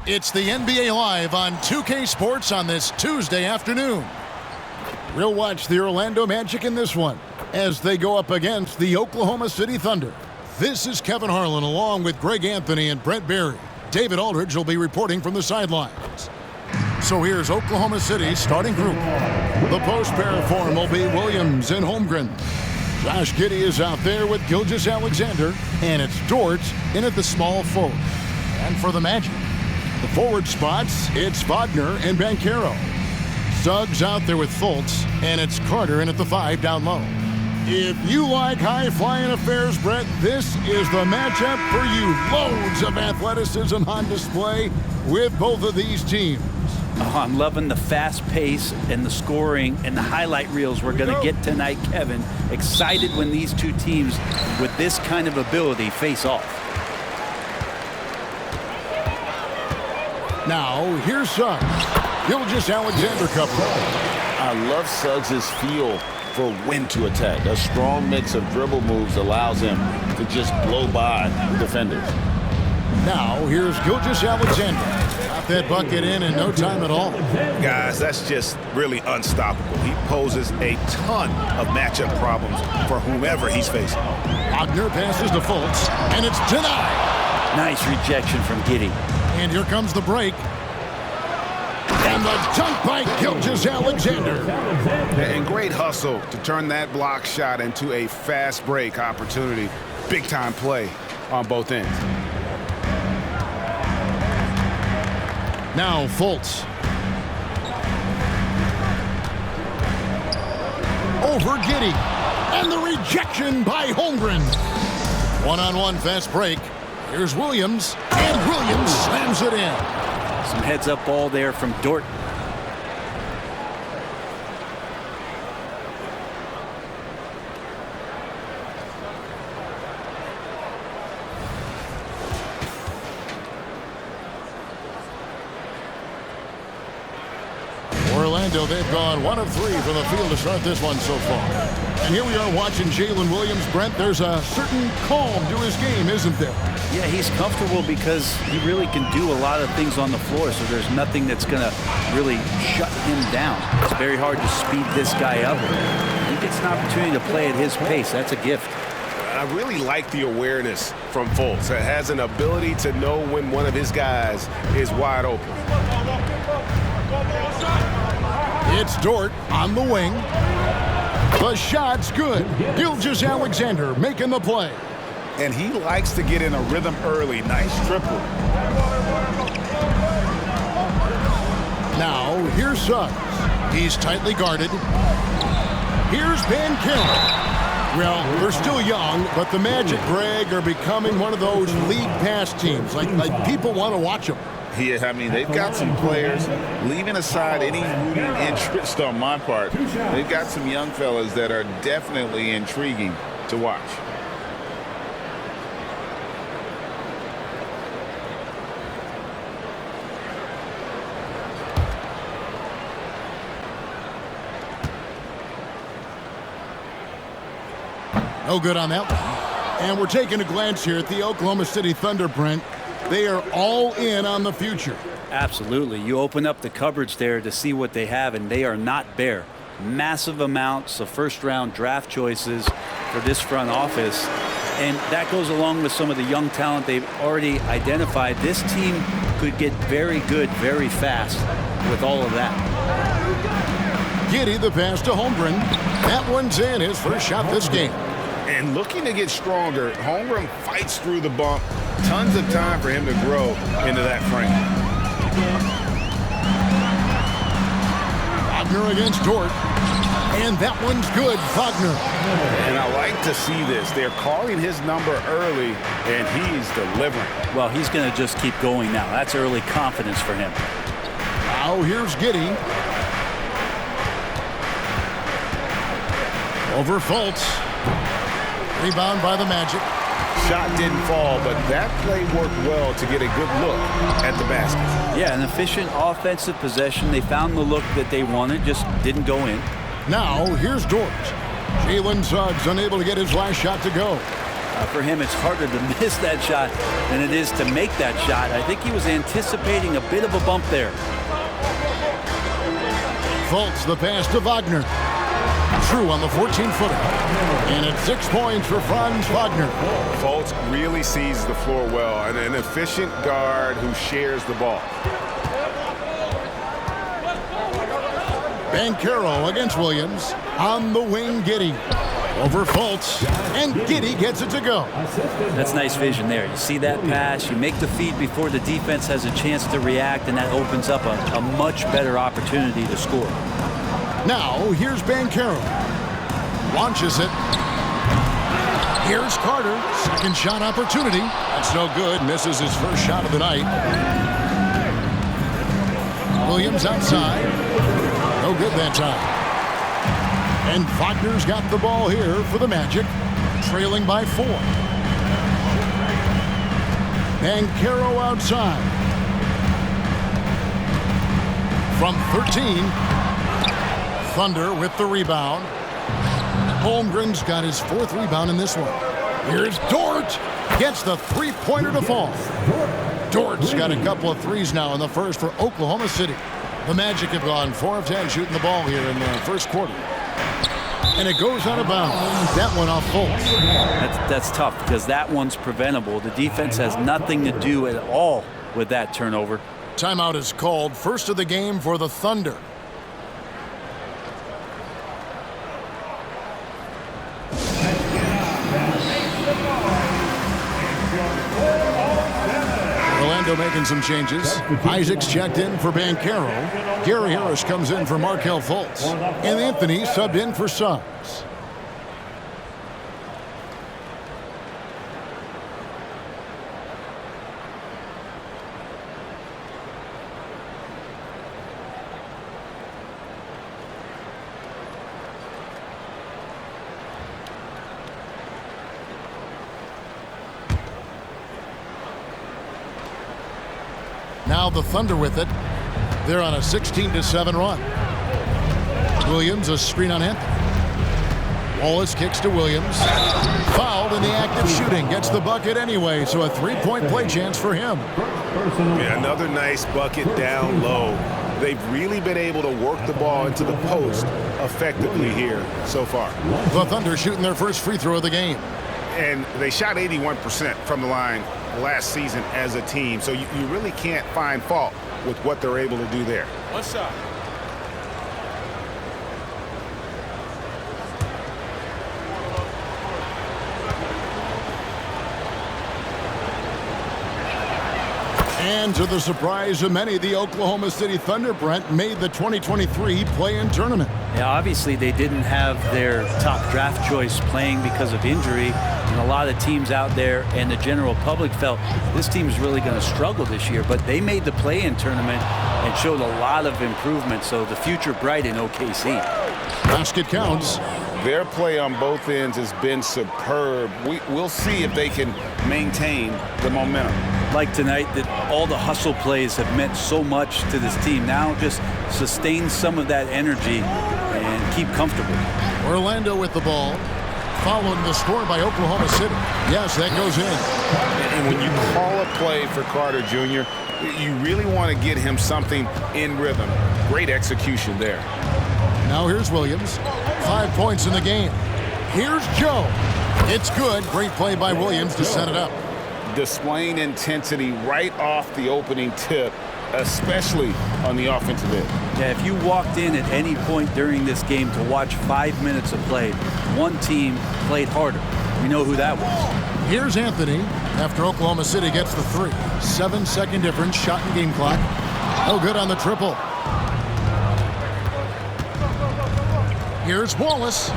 It's the NBA Live on 2K Sports on this Tuesday afternoon. We'll watch the Orlando Magic in this one as they go up against the Oklahoma City Thunder. This is Kevin Harlan along with Greg Anthony and Brent Barry. David Aldridge will be reporting from the sidelines. So here's Oklahoma City's starting group. The post pair form will be Williams and Holmgren. Josh Giddey is out there with Gilgeous-Alexander, and it's Dort in at the small forward. And for the Magic, the forward spots, it's Wagner and Banchero. Suggs out there with Fultz, and it's Carter in at the 5 down low. If you like high-flying affairs, Brett, this is the matchup for you. Loads of athleticism on display with both of these teams. Oh, I'm loving the fast pace and the scoring and the highlight reels we're going to get tonight, Kevin. Excited when these two teams with this kind of ability face off. Now, here's Suggs. Gilgeous-Alexander couple. I love Suggs' feel for when to attack. A strong mix of dribble moves allows him to just blow by defenders. Now, here's Gilgeous-Alexander. Got that bucket in no time at all. Guys, that's just really unstoppable. He poses a ton of matchup problems for whomever he's facing. Wagner passes to Fultz, and it's denied. Nice rejection from Giddey. And here comes the break. And the dunk by Gilgeous-Alexander. And great hustle to turn that block shot into a fast break opportunity. Big-time play on both ends. Now Fultz. Over Giddey. And the rejection by Holmgren. One-on-one fast break. Here's Williams. And Williams slams it in. Some heads-up ball there from Dort. Orlando, they've gone 1 of 3 from the field to start this one so far. And here we are watching Jalen Williams. Brent, there's a certain calm to his game, isn't there? Yeah, he's comfortable because he really can do a lot of things on the floor, so there's nothing that's going to really shut him down. It's very hard to speed this guy up. He gets an opportunity to play at his pace. That's a gift. I really like the awareness from Fultz. It has an ability to know when one of his guys is wide open. It's Dort on the wing. The shot's good. Gilgeous-Alexander making the play. And he likes to get in a rhythm early. Nice triple. Now, here's Suggs. He's tightly guarded. Here's Banchero. Well, they're still young, but the Magic, Greg, are becoming one of those league pass teams. Like people want to watch them. Yeah, I mean, they've got some players, leaving aside any rooting interest on my part, they've got some young fellas that are definitely intriguing to watch. No good on that one. And we're taking a glance here at the Oklahoma City Thunder, Brent. They are all in on the future. Absolutely. You open up the cupboards there to see what they have, and they are not bare. Massive amounts of first-round draft choices for this front office. And that goes along with some of the young talent they've already identified. This team could get very good very fast with all of that. Giddey the pass to Holmgren. That one's in, his first shot this game. And looking to get stronger, Holmgren fights through the bump. Tons of time for him to grow into that frame. Wagner against Dort. And that one's good, Wagner. And I like to see this. They're calling his number early, and he's delivering. Well, he's going to just keep going now. That's early confidence for him. Now here's Giddey. Over Fultz. Rebound by the Magic. Shot didn't fall, but that play worked well to get a good look at the basket. Yeah, an efficient offensive possession. They found the look that they wanted, just didn't go in. Now, here's Dort. Jalen Suggs unable to get his last shot to go. For him, it's harder to miss that shot than it is to make that shot. I think he was anticipating a bit of a bump there. Fultz the pass to Wagner. True on the 14-footer. And it's 6 points for Franz Wagner. Fultz really sees the floor well, and an efficient guard who shares the ball. Banchero against Williams. On the wing, Giddey. Over Fultz. And Giddey gets it to go. That's nice vision there. You see that pass, you make the feed before the defense has a chance to react, and that opens up a much better opportunity to score. Now, here's Banchero. Launches it. Here's Carter. Second shot opportunity. That's no good. Misses his first shot of the night. Williams outside. No good that time. And Wagner's got the ball here for the Magic. Trailing by 4. Banchero outside. From 13. Thunder with the rebound. Holmgren's got his 4th rebound in this one. Here's Dort. Gets the three-pointer to fall. Dort's got a couple of threes now in the first for Oklahoma City. The Magic have gone 4 of 10 shooting the ball here in the first quarter. And it goes out of bounds. That one off Fultz. That's tough because that one's preventable. The defense has nothing to do at all with that turnover. Timeout is called. First of the game for the Thunder. Orlando making some changes. Isaacs checked in for Banchero. Gary Harris comes in for Markelle Fultz. And Anthony subbed in for Suggs. Now the Thunder with it. They're on a 16-7 run. Williams, a screen on Anthony. Wallace kicks to Williams. Fouled in the act of shooting. Gets the bucket anyway, so a three-point play chance for him. Yeah, another nice bucket down low. They've really been able to work the ball into the post effectively here so far. The Thunder shooting their first free throw of the game. And they shot 81% from the line last season as a team, so you really can't find fault with what they're able to do there. What's up? And to the surprise of many, the Oklahoma City Thunder, Brent, made the 2023 play-in tournament. Yeah, obviously they didn't have their top draft choice playing because of injury. And a lot of teams out there and the general public felt this team is really going to struggle this year. But they made the play-in tournament and showed a lot of improvement. So the future bright in OKC. Basket counts. Their play on both ends has been superb. We'll see if they can maintain the momentum. Like tonight, that all the hustle plays have meant so much to this team. Now just sustain some of that energy and keep comfortable. Orlando with the ball. Following the score by Oklahoma City. Yes, that goes in. And when you call a play for Carter Jr., you really want to get him something in rhythm. Great execution there. Now here's Williams. 5 points in the game. Here's Joe. It's good. Great play by Williams to set it up. Displaying intensity right off the opening tip, especially on the offensive end. Yeah, if you walked in at any point during this game to watch 5 minutes of play, one team played harder. We know who that was. Here's Anthony after Oklahoma City gets the 3. 7-second difference, shot and game clock. No good on the triple. Here's Wallace.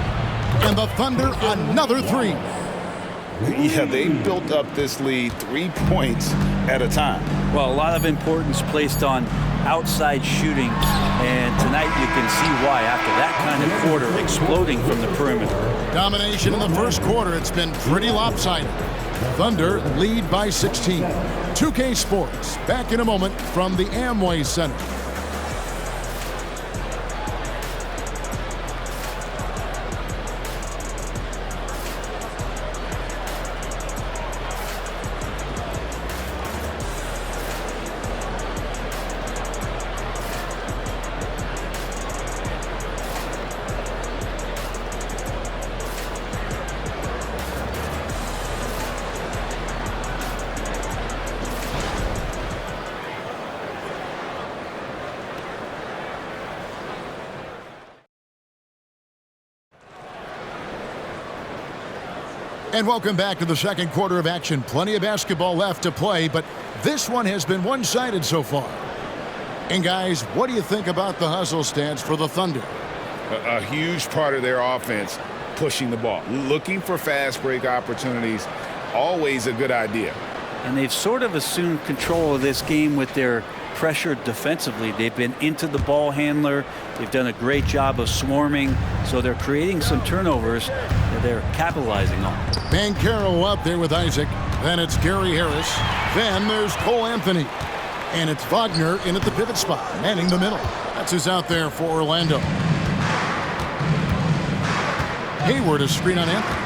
And the Thunder, another 3. Yeah, they built up this lead 3 points at a time. Well, a lot of importance placed on outside shooting, and tonight you can see why after that kind of quarter exploding from the perimeter. Domination in the first quarter. It's been pretty lopsided. Thunder lead by 16. 2K Sports back in a moment from the Amway Center. And welcome back to the second quarter of action. Plenty of basketball left to play, but this one has been one-sided so far. And guys, what do you think about the hustle stance for the Thunder? A huge part of their offense, pushing the ball. Looking for fast break opportunities, always a good idea. And they've sort of assumed control of this game with their pressure defensively. They've been into the ball handler. They've done a great job of swarming. So they're creating some turnovers that they're capitalizing on. Banchero up there with Isaac. Then it's Gary Harris. Then there's Cole Anthony. And it's Wagner in at the pivot spot, manning the middle. That's who's out there for Orlando. Hayward is screen on Anthony.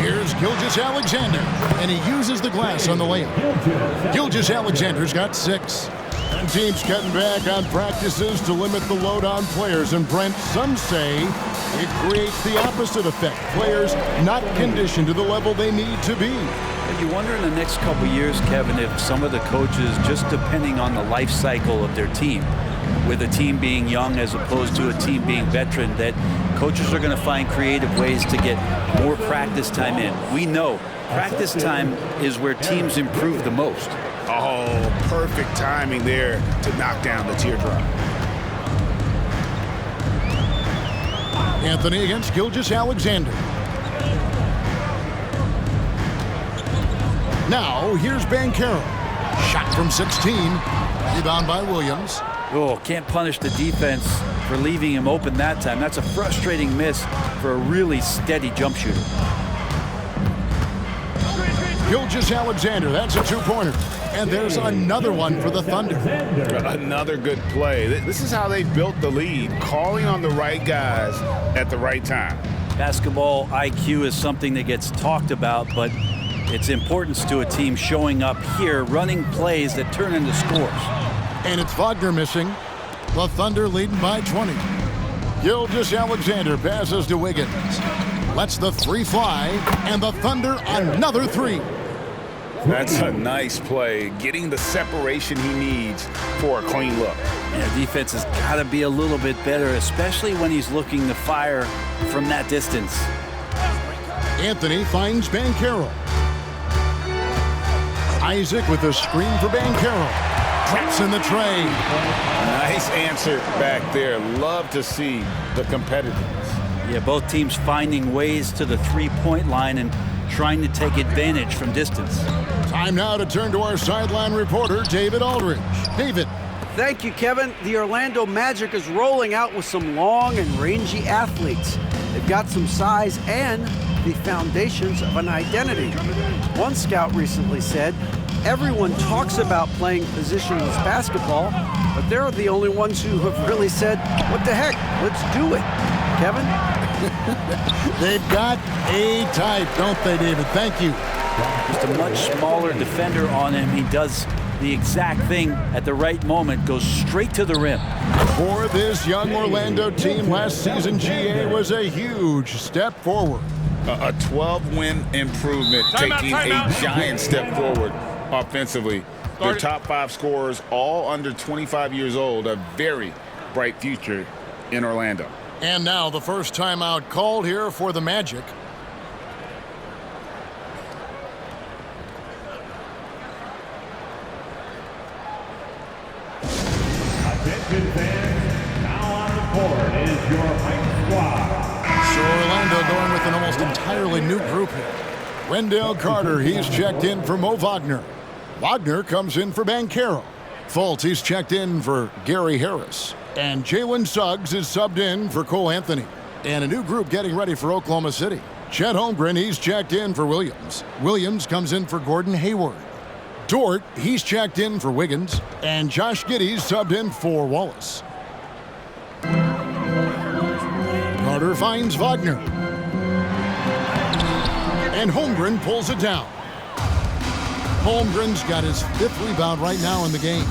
Here's Gilgeous-Alexander, and he uses the glass on the layup. Gilgeous-Alexander's got 6. And teams cutting back on practices to limit the load on players. And Brent, some say it creates the opposite effect. Players not conditioned to the level they need to be. You wonder in the next couple years, Kevin, if some of the coaches, just depending on the life cycle of their team, with a team being young as opposed to a team being veteran, that coaches are going to find creative ways to get more practice time in. We know practice time is where teams improve the most. Oh, perfect timing there to knock down the teardrop. Anthony against Gilgeous-Alexander. Now, here's Banchero. Shot from 16. Rebound by Williams. Oh, can't punish the defense for leaving him open that time. That's a frustrating miss for a really steady jump shooter. Gilgeous-Alexander, that's a two-pointer. And there's another one for the Thunder. Another good play. This is how they built the lead, calling on the right guys at the right time. Basketball IQ is something that gets talked about, but its importance to a team showing up here, running plays that turn into scores. And it's Wagner missing. The Thunder leading by 20. Gilgeous-Alexander passes to Wiggins. Lets the three fly, and the Thunder another three. That's a nice play, getting the separation he needs for a clean look. Yeah, defense has got to be a little bit better, especially when he's looking to fire from that distance. Anthony finds Banchero. Isaac with a screen for Banchero. Traps in the tray. Nice answer back there. Love to see the competitiveness. Yeah, both teams finding ways to the three-point line and trying to take advantage from distance. Time now to turn to our sideline reporter, David Aldridge. David. Thank you, Kevin. The Orlando Magic is rolling out with some long and rangy athletes. They've got some size and the foundations of an identity. One scout recently said, everyone talks about playing positionless basketball, but they're the only ones who have really said, what the heck, let's do it. Kevin? They've got a type, don't they, David? Thank you. Just a much smaller defender on him. He does the exact thing at the right moment, goes straight to the rim. For this young Orlando team, last season GA was a huge step forward. A 12-win improvement, taking a giant step forward offensively. Their top 5 scorers, all under 25 years old, a very bright future in Orlando. And now the first timeout called here for the Magic. Attention fans, now on the court is your hype squad. So Orlando going with an almost entirely new group here. Wendell Carter, he's checked in for Mo Wagner. Wagner comes in for Banchero. Fultz, he's checked in for Gary Harris. And Jalen Suggs is subbed in for Cole Anthony. And a new group getting ready for Oklahoma City. Chet Holmgren, he's checked in for Williams. Williams comes in for Gordon Hayward. Dort, he's checked in for Wiggins. And Josh Giddey's subbed in for Wallace. Carter finds Wagner. And Holmgren pulls it down. Holmgren's got his 5th rebound right now in the game.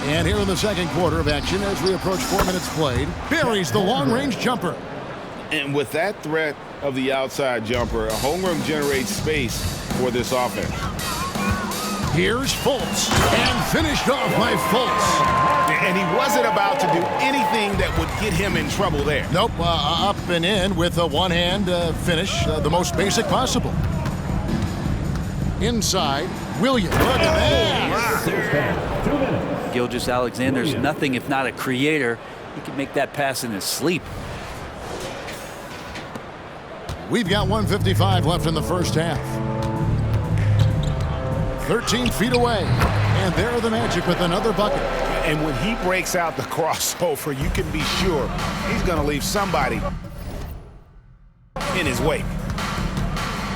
And here in the second quarter of action, as we approach 4 minutes played, buries the long-range jumper. And with that threat of the outside jumper, Holmgren generates space for this offense. Here's Fultz, and finished off by Fultz. And he wasn't about to do anything that would get him in trouble there. Nope, up and in with a one-hand finish, the most basic possible. Inside, Williams. Look at that. Gilgeous-Alexander's nothing if not a creator. He can make that pass in his sleep. We've got 1:55 left in the first half. 13 feet away, and there are the Magic with another bucket. And when he breaks out the crossover, you can be sure he's going to leave somebody in his wake.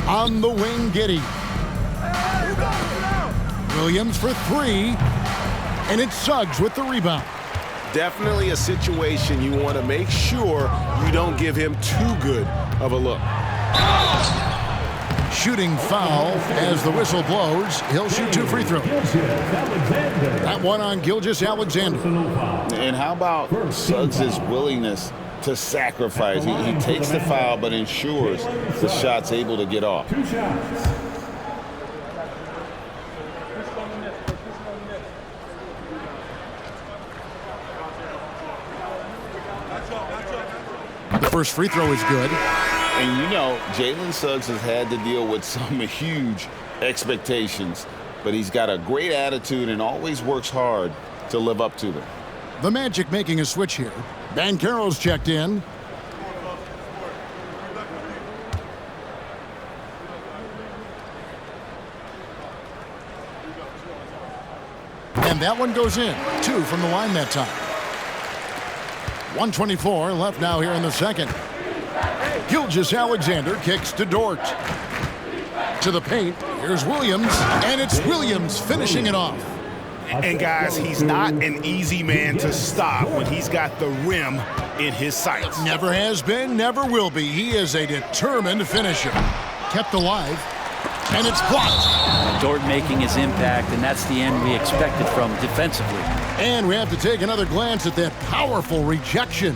On the wing, Giddey. Williams for three, and it's Suggs with the rebound. Definitely a situation you want to make sure you don't give him too good of a look. Shooting foul as the whistle blows. He'll shoot 2 free throws. That one on Gilgeous-Alexander. And how about Suggs' willingness to sacrifice? He takes the foul but ensures the shot's able to get off. The first free throw is good. And you know, Jalen Suggs has had to deal with some huge expectations, but he's got a great attitude and always works hard to live up to them. The Magic making a switch here. Banchero's checked in. And that one goes in. 2 from the line that time. 1:24 left now here in the second. Gilgeous-Alexander kicks to Dort. To the paint. Here's Williams, and it's Williams finishing it off. And guys, he's not an easy man to stop when he's got the rim in his sights. Never has been, never will be. He is a determined finisher. Kept alive, and it's blocked. Dort making his impact, and that's the end we expected from defensively. And we have to take another glance at that powerful rejection.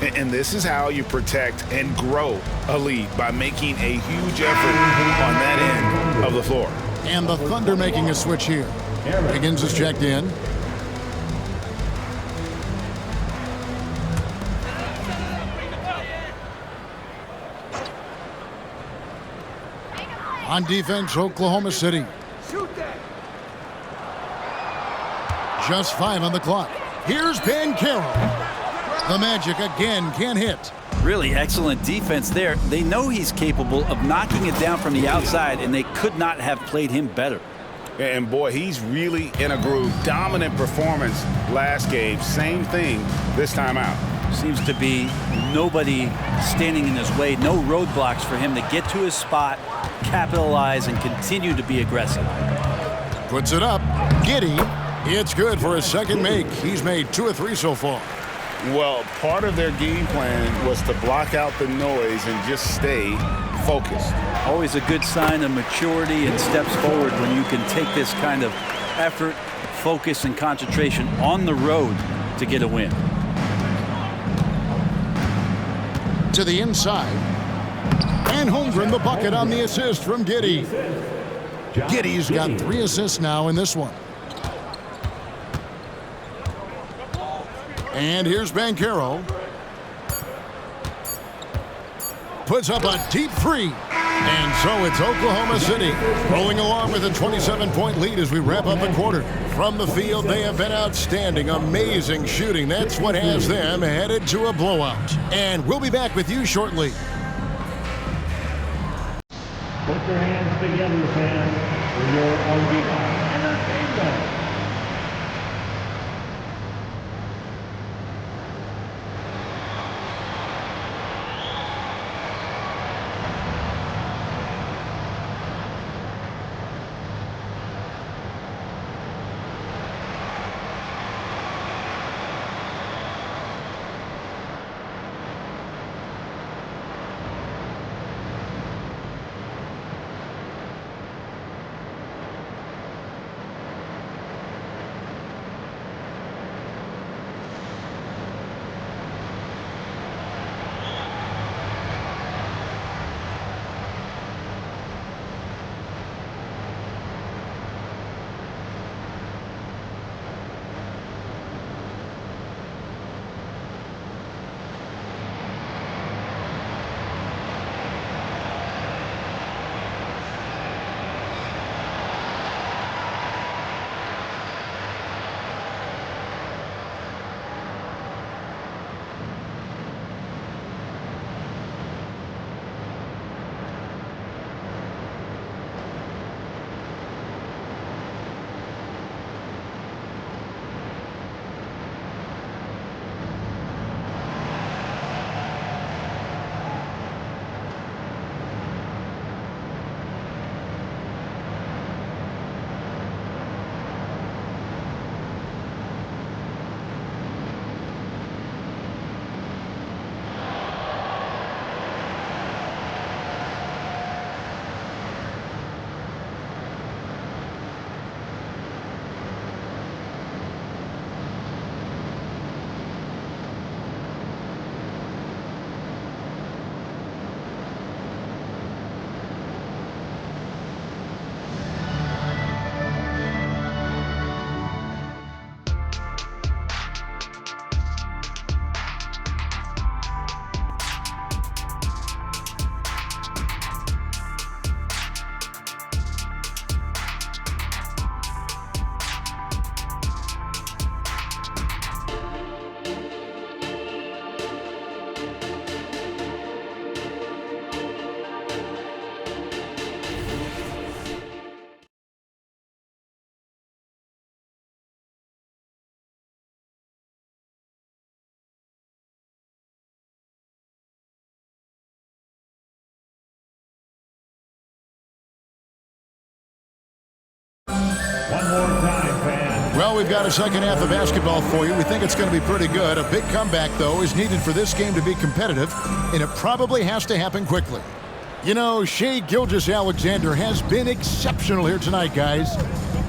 And this is how you protect and grow a lead, by making a huge effort on that end of the floor. And the Thunder making a switch here. Higgins is checked in. On defense, Oklahoma City. Just 5 on the clock. Here's Banchero. The Magic again can't hit. Really excellent defense there. They know he's capable of knocking it down from the outside, and they could not have played him better. And boy, he's really in a groove. Dominant performance last game. Same thing this time out. Seems to be nobody standing in his way. No roadblocks for him to get to his spot, capitalize, and continue to be aggressive. Puts it up. Giddey. It's good for his second make. He's made 2 of 3 so far. Well, part of their game plan was to block out the noise and just stay focused. Always a good sign of maturity and steps forward when you can take this kind of effort, focus, and concentration on the road to get a win. To the inside. And Holmgren the bucket on the assist from Giddey. Giddey's got 3 assists now in this one. And here's Banchero. Puts up a deep 3. And so it's Oklahoma City rolling along with a 27-point lead as we wrap up the quarter. From the field, they have been outstanding. Amazing shooting. That's what has them headed to a blowout. And we'll be back with you shortly. Put your hands together, fans, for your RBI Entertainment. One more time, fans. Well, we've got a second half of basketball for you. We think it's going to be pretty good. A big comeback, though, is needed for this game to be competitive, and it probably has to happen quickly. You know, Shai Gilgeous-Alexander has been exceptional here tonight, guys.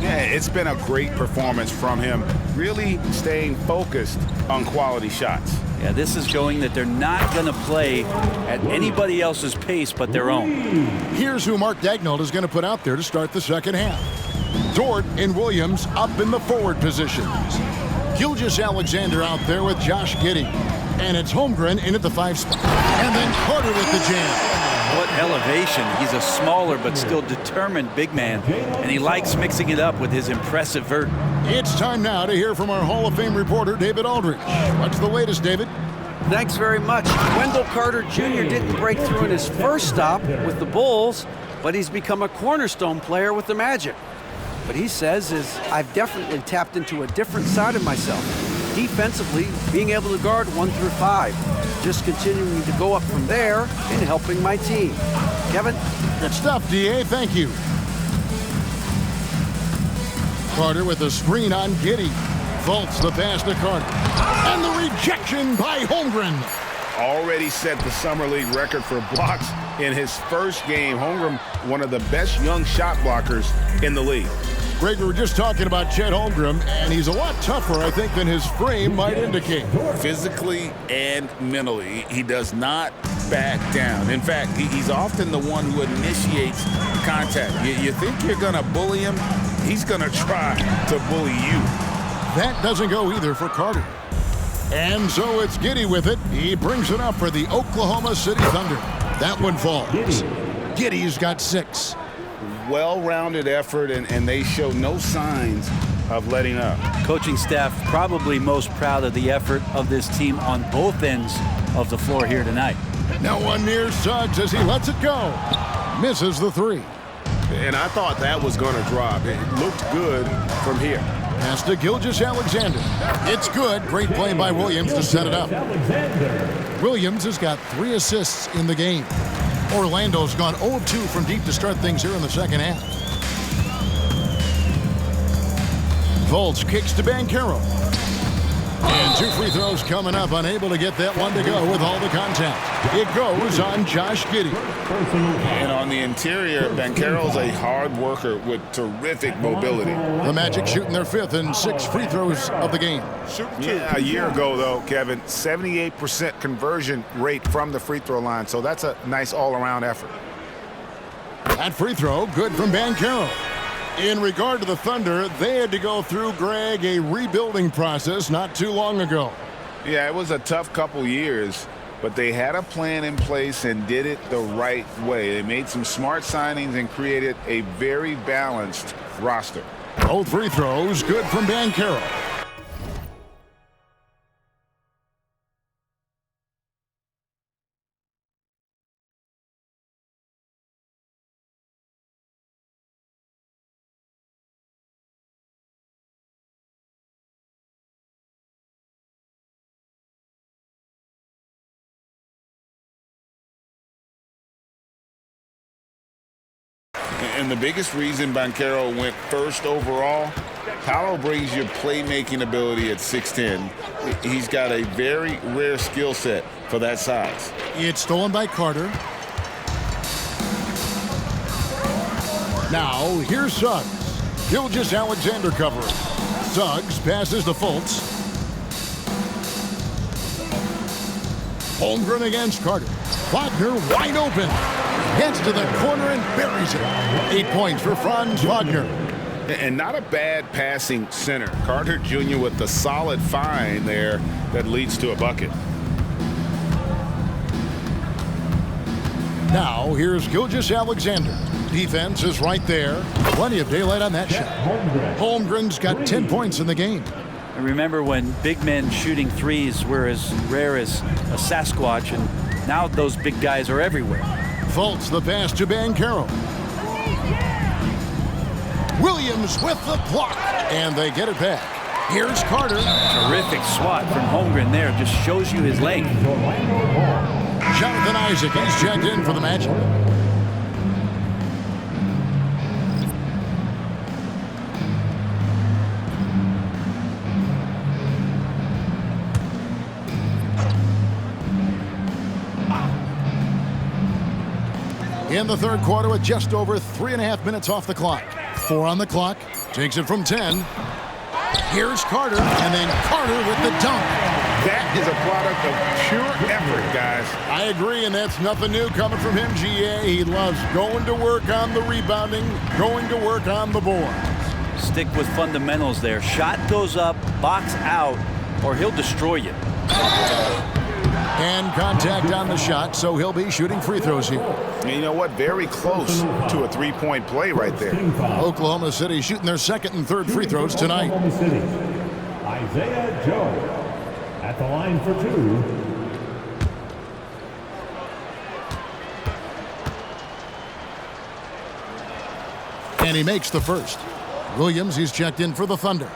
Yeah, it's been a great performance from him, really staying focused on quality shots. Yeah, this is showing that they're not going to play at anybody else's pace but their own. Here's who Mark Daigneault is going to put out there to start the second half. Dort and Williams up in the forward positions. Gilgeous-Alexander out there with Josh Giddey. And it's Holmgren in at the 5 spot. And then Carter with the jam. What elevation. He's a smaller but still determined big man, and he likes mixing it up with his impressive vert. It's time now to hear from our Hall of Fame reporter, David Aldridge. What's the latest, David? Thanks very much. Wendell Carter Jr. didn't break through in his first stop with the Bulls, but he's become a cornerstone player with the Magic. What he says is, I've definitely tapped into a different side of myself. Defensively, being able to guard 1 through 5. Just continuing to go up from there and helping my team. Kevin? Good stuff, D.A. Thank you. Carter with the screen on Giddey. Fultz the pass to Carter. And the rejection by Holmgren. Already set the Summer League record for blocks in his first game. Holmgren, one of the best young shot blockers in the league. Greg, we were just talking about Chet Holmgren, and he's a lot tougher, I think, than his frame might indicate. Physically and mentally, he does not back down. In fact, he's often the one who initiates contact. You think you're going to bully him, he's going to try to bully you. That doesn't go either for Carter. And so it's Giddey with it. He brings it up for the Oklahoma City Thunder. That one falls. Giddey's got 6. Well-rounded effort, and they show no signs of letting up. Coaching staff probably most proud of the effort of this team on both ends of the floor here tonight. Now one near Suggs as he lets it go. Misses the 3. And I thought that was going to drop. It looked good from here. Pass to Gilgeous-Alexander. It's good. Great play by Williams to set it up. Williams has got 3 assists in the game. Orlando's gone 0-2 from deep to start things here in the second half. Fultz kicks to Banchero. And 2 free throws coming up, unable to get that one to go with all the contact. It goes on Josh Giddey. And on the interior, Banchero's a hard worker with terrific mobility. The Magic shooting their 5th and 6 free throws of the game. Yeah, a year ago, though, Kevin, 78% conversion rate from the free throw line. So that's a nice all-around effort. That free throw, good from Banchero. In regard to the Thunder, they had to go through, Greg, a rebuilding process not too long ago. Yeah, it was a tough couple years, but they had a plan in place and did it the right way. They made some smart signings and created a very balanced roster. Both free throws, good from Banchero. And the biggest reason Banchero went first overall, Paolo brings you playmaking ability at 6'10". He's got a very rare skill set for that size. It's stolen by Carter. Now, here's Suggs. Gilgeous-Alexander covering. Suggs passes to Fultz. Holmgren against Carter. Wagner wide open. Gets to the corner and buries it. 8 points for Franz Wagner. And not a bad passing center. Carter Jr. with the solid find there that leads to a bucket. Now, here's Gilgeous-Alexander. Defense is right there. Plenty of daylight on that shot. Holmgren's got 10 points in the game. I remember when big men shooting threes were as rare as a Sasquatch, and now those big guys are everywhere. Fultz the pass to Banchero. Williams with the block, and they get it back. Here's Carter. Terrific swat from Holmgren there. Just shows you his length. Jonathan Isaac, he's checked in for the Magic. in the third quarter with just over 3.5 minutes off the clock. 4 on the clock. Takes it from 10. Here's Carter, and then Carter with the dunk. That is a product of pure effort, guys. I agree, and that's nothing new coming from him, GA. He loves going to work on the rebounding, going to work on the boards. Stick with fundamentals there. Shot goes up, box out, or he'll destroy you. And contact on the shot, so he'll be shooting free throws here. And you know what? Very close to a three-point play right there. Oklahoma City shooting their second and third free throws tonight. Oklahoma City, Isaiah Joe at the line for 2. And he makes the first. Williams, he's checked in for the Thunder.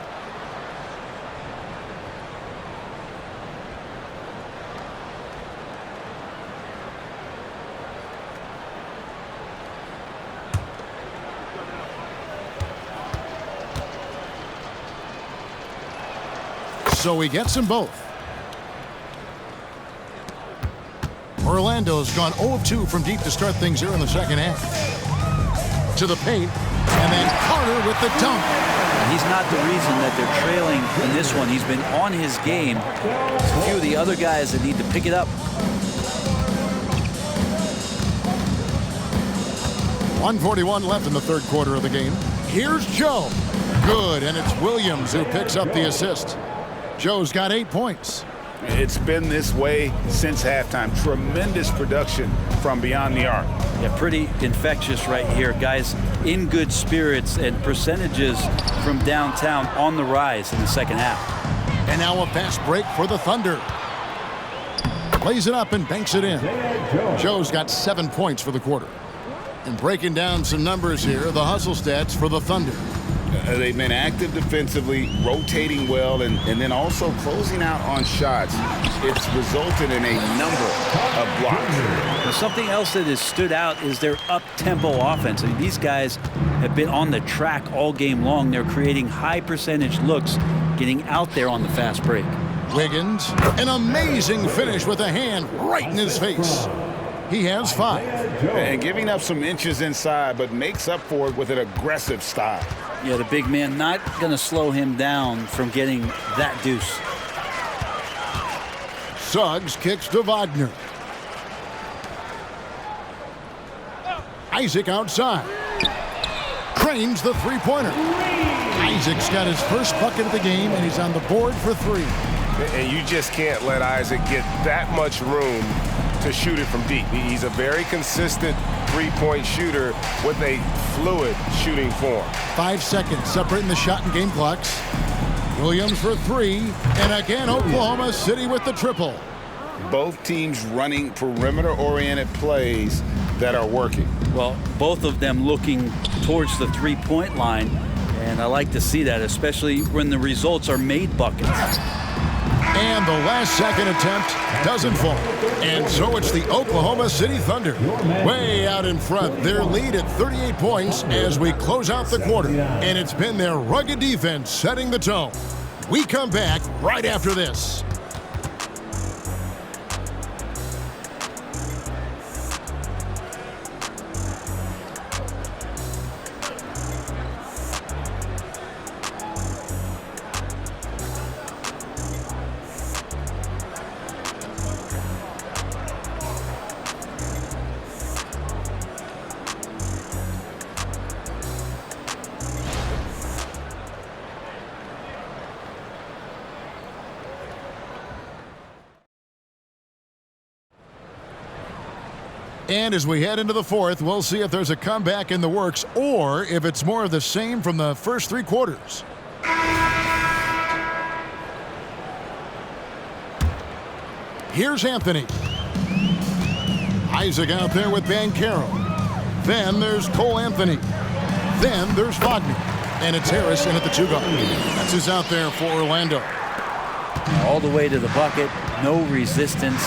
So he gets them both. Orlando's gone 0 of 2 from deep to start things here in the second half. To the paint, and then Carter with the dunk. He's not the reason that they're trailing in this one. He's been on his game. There's a few of the other guys that need to pick it up. 1:41 left in the third quarter of the game. Here's Joe. Good, and it's Williams who picks up the assist. Joe's got 8 points. It's been this way since halftime. Tremendous production from beyond the arc. Yeah, pretty infectious right here. Guys in good spirits, and percentages from downtown on the rise in the second half. And now a fast break for the Thunder. Plays it up and banks it in. Joe's got 7 points for the quarter. And breaking down some numbers here, the hustle stats for the Thunder. They've been active defensively, rotating well, and then also closing out on shots. It's resulted in a number of blocks. Now, something else that has stood out is their up-tempo offense. I mean, these guys have been on the track all game long. They're creating high-percentage looks, getting out there on the fast break. Wiggins, an amazing finish with a hand right in his face. He has 5. And giving up some inches inside, but makes up for it with an aggressive style. Yeah, the big man not going to slow him down from getting that deuce. Suggs kicks to Wagner. Isaac outside. Cranes the three-pointer. Isaac's got his first bucket of the game, and he's on the board for 3. And you just can't let Isaac get that much room to shoot it from deep. He's a very consistent three-point shooter with a fluid shooting form. 5 seconds separating the shot and game clocks. Williams for 3, and again Oklahoma City with the triple. Both teams running perimeter-oriented plays that are working. Well, both of them looking towards the three-point line, and I like to see that, especially when the results are made buckets. And the last second attempt doesn't fall. And so it's the Oklahoma City Thunder way out in front. Their lead at 38 points as we close out the quarter. And it's been their rugged defense setting the tone. We come back right after this. And as we head into the fourth, we'll see if there's a comeback in the works or if it's more of the same from the first 3 quarters. Here's Anthony. Isaac out there with Banchero. Then there's Cole Anthony. Then there's Wagner. And it's Harris in at the 2 guard. That's who's out there for Orlando. All the way to the bucket, no resistance.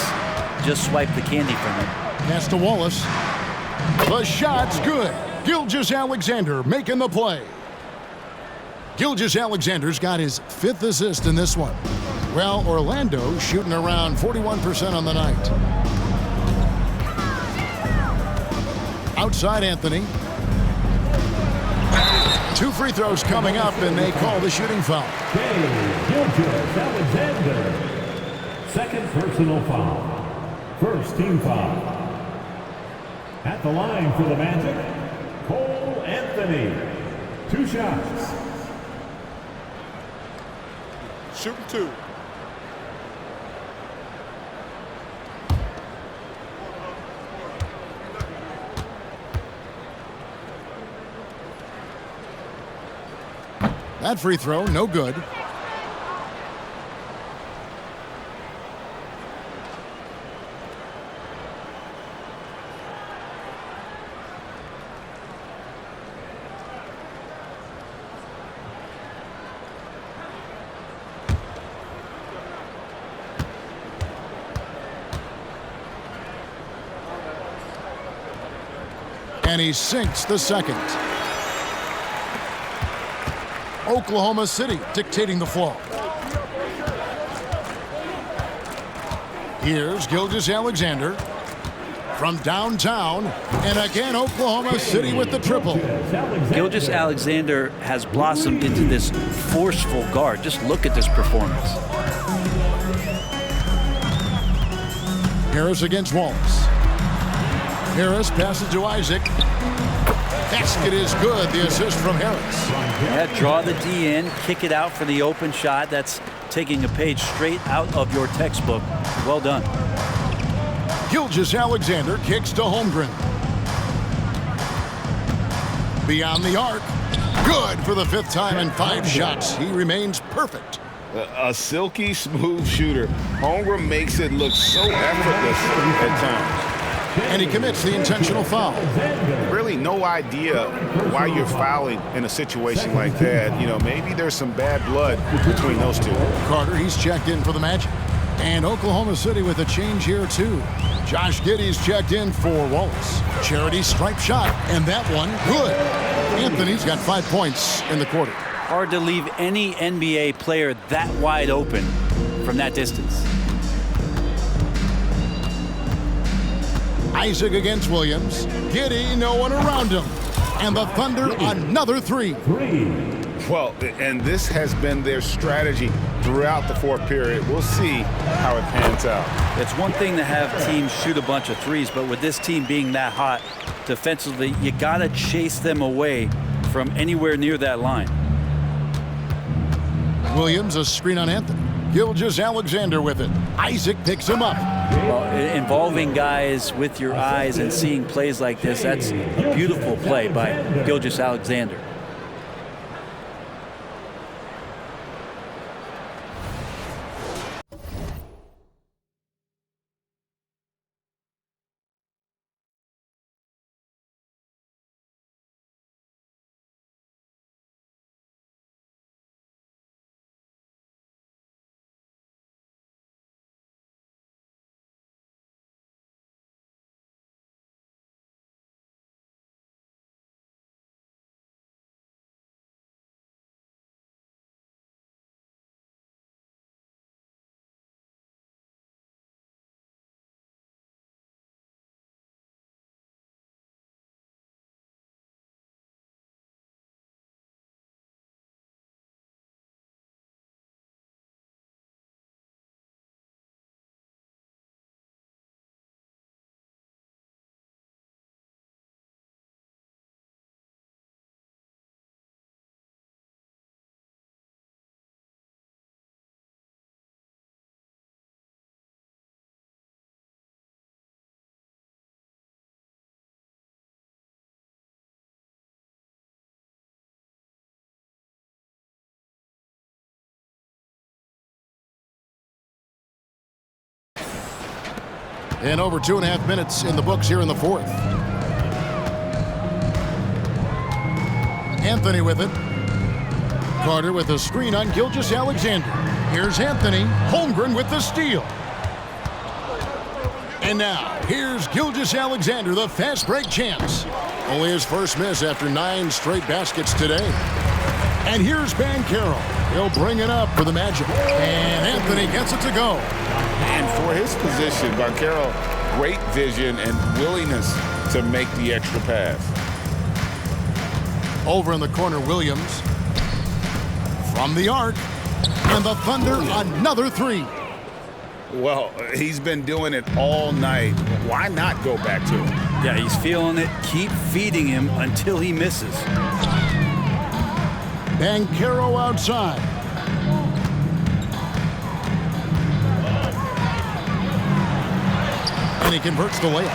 Just swipe the candy from him. Pass to Wallace. The shot's good. Gilgeous-Alexander making the play. Gilgeous-Alexander's got his 5th assist in this one. Well, Orlando shooting around 41% on the night. Outside Anthony. 2 free throws coming up, and they call the shooting foul. Gilgeous-Alexander. Second personal foul. First team foul. At the line for the Magic, Cole Anthony. 2 shots. Shooting 2. That free throw, no good. And he sinks the second. Oklahoma City dictating the flow. Here's Gilgeous-Alexander from downtown, and again Oklahoma City with the triple. Gilgeous-Alexander has blossomed into this forceful guard. Just look at this performance. Harris against Wallace. Harris passes to Isaac. Basket is good. The assist from Harris. Yeah, draw the D in, kick it out for the open shot. That's taking a page straight out of your textbook. Well done. Gilgeous-Alexander kicks to Holmgren. Beyond the arc. Good for the 5th time in 5 shots. He remains perfect. A silky smooth shooter. Holmgren makes it look so effortless at times. And he commits the intentional foul. Really no idea why you're fouling in a situation like that. You know, maybe there's some bad blood between those two. Carter, he's checked in for the Magic. And Oklahoma City with a change here, too. Josh Giddey's checked in for Wallace. Charity stripe shot, and that one, good. Anthony's got 5 points in the quarter. Hard to leave any NBA player that wide open from that distance. Isaac against Williams. Giddey, no one around him. And the Thunder, another 3. Well, and this has been their strategy throughout the 4th period. We'll see how it pans out. It's one thing to have teams shoot a bunch of threes, but with this team being that hot defensively, you got to chase them away from anywhere near that line. Williams, a screen on Anthony. Gilgeous-Alexander with it. Isaac picks him up. Well, involving guys with your eyes and seeing plays like this, that's a beautiful play by Gilgeous-Alexander. And over 2.5 minutes in the books here in the 4th. Anthony with it. Carter with a screen on Gilgeous-Alexander. Here's Anthony. Holmgren with the steal. And now, here's Gilgeous-Alexander, the fast break champs. Only his first miss after 9 straight baskets today. And here's Banchero. He'll bring it up for the Magic. And Anthony gets it to go. And for his position, Banchero, great vision and willingness to make the extra pass. Over in the corner, Williams. From the arc. And the Thunder, another three. Well, he's been doing it all night. Why not go back to it? Yeah, he's feeling it. Keep feeding him until he misses. Banchero outside. And he converts the layup.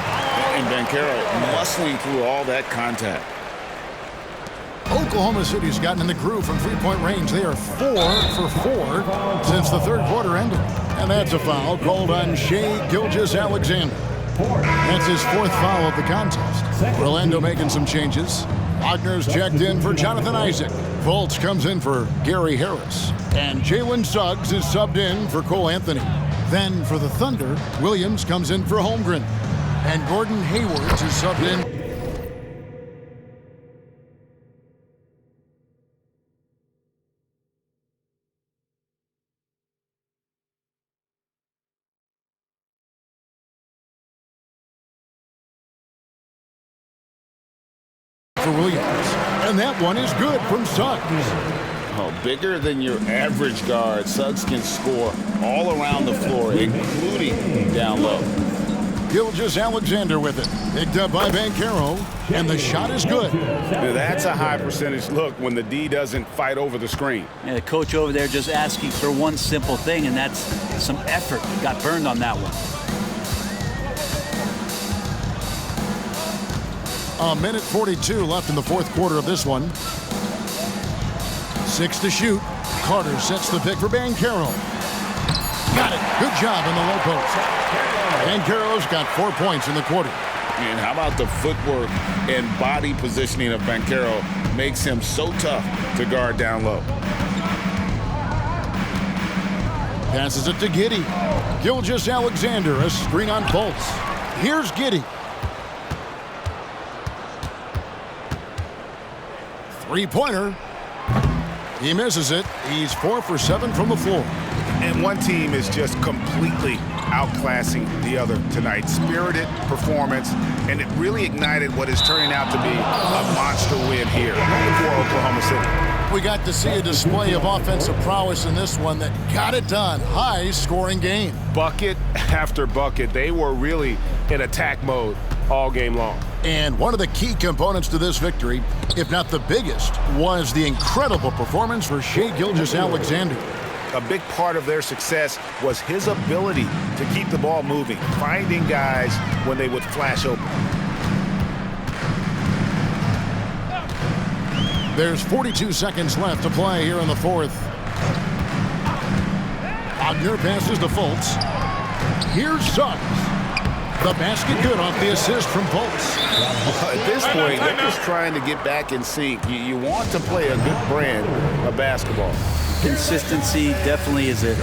And Banchero muscling through all that contact. Oklahoma City's gotten in the groove from three-point range. They are 4 for 4 since the third quarter ended. And that's a foul called on Shai Gilgeous-Alexander. That's his fourth foul of the contest. Orlando making some changes. Wagner's checked in for Jonathan Isaac. Fultz comes in for Gary Harris. And Jalen Suggs is subbed in for Cole Anthony. Then for the Thunder, Williams comes in for Holmgren. And Gordon Hayward is subbed in. For Williams, and that one is good from Suggs. Oh, bigger than your average guard, Suggs can score all around the floor, including down low. Gilgeous-Alexander with it, picked up by Banchero, and the shot is good. Now that's a high percentage look when the D doesn't fight over the screen. Yeah, the coach over there just asking for one simple thing, and that's some effort. Got burned on that one. A minute 42 left in the fourth quarter of this one. 6 to shoot. Carter sets the pick for Banchero. Got it. Good job in the low post. Banchero's got 4 points in the quarter. And how about the footwork and body positioning of Banchero makes him so tough to guard down low. Passes it to Giddey. Gilgeous-Alexander, a screen on Fultz. Here's Giddey. Three-pointer. He misses it. He's 4 for 7 from the floor. And one team is just completely outclassing the other tonight. Spirited performance, and it really ignited what is turning out to be a monster win here for Oklahoma City. We got to see a display of offensive prowess in this one that got it done. High-scoring game. Bucket after bucket. They were really in attack mode all game long. And one of the key components to this victory, if not the biggest, was the incredible performance for Shai Gilgeous-Alexander. A big part of their success was his ability to keep the ball moving, finding guys when they would flash open. There's 42 seconds left to play here in the fourth. Wagner passes to Fultz. Here's Suggs. The basket good off the assist from Fultz. At this point, they're just trying to get back in sync. You want to play a good brand of basketball. Consistency definitely is a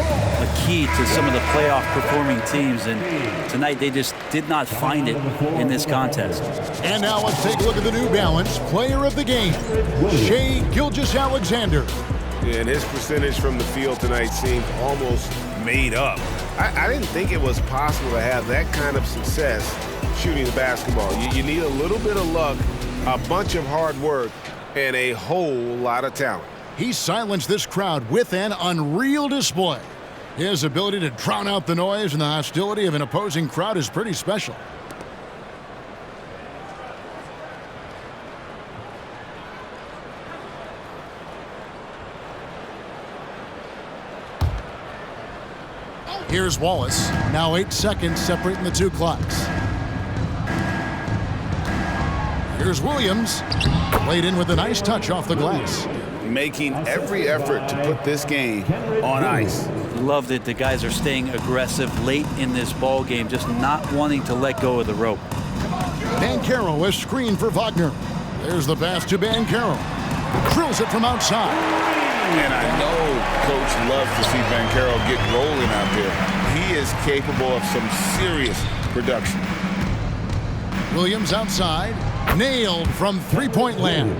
key to some of the playoff performing teams, and tonight they just did not find it in this contest. And now let's take a look at the New Balance player of the game, Shai Gilgeous-Alexander. And his percentage from the field tonight seemed almost made up. I didn't think it was possible to have that kind of success shooting the basketball. You need a little bit of luck, a bunch of hard work, and a whole lot of talent. He silenced this crowd with an unreal display. His ability to drown out the noise and the hostility of an opposing crowd is pretty special. Here's Wallace. Now 8 seconds separating the two clocks. Here's Williams. Played in with a nice touch off the glass. Making every effort to put this game on ice. Love that the guys are staying aggressive late in this ball game, just not wanting to let go of the rope. Banchero, a screen for Wagner. There's the pass to Banchero. Drills it from outside. And I know Coach loves to see Banchero get rolling out there. He is capable of some serious production. Williams outside. Nailed from three-point land.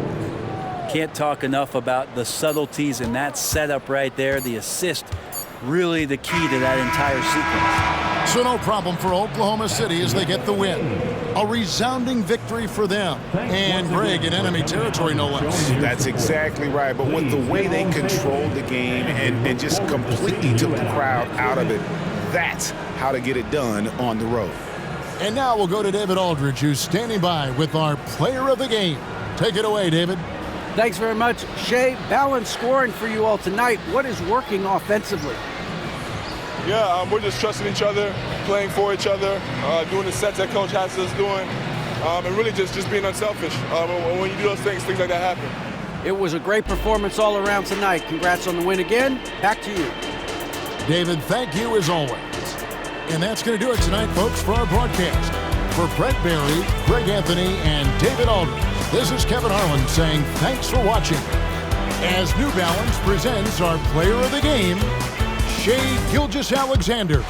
Can't talk enough about the subtleties in that setup right there. The assist, really the key to that entire sequence. So no problem for Oklahoma City as they get the win. A resounding victory for them. And Greg in enemy territory, no less. That's exactly right. But with the way they controlled the game and just completely took the crowd out of it, that's how to get it done on the road. And now we'll go to David Aldridge, who's standing by with our player of the game. Take it away, David. Thanks very much, Shea. Balanced scoring for you all tonight. What is working offensively? Yeah, we're just trusting each other, playing for each other, doing the sets that Coach has us doing, and really just being unselfish. When you do those things like that happen. It was a great performance all around tonight. Congrats on the win again. Back to you. David, thank you as always. And that's going to do it tonight, folks, for our broadcast. For Brett Barry, Greg Anthony, and David Aldridge, this is Kevin Harlan saying thanks for watching. As New Balance presents our player of the game, Shai Gilgeous-Alexander.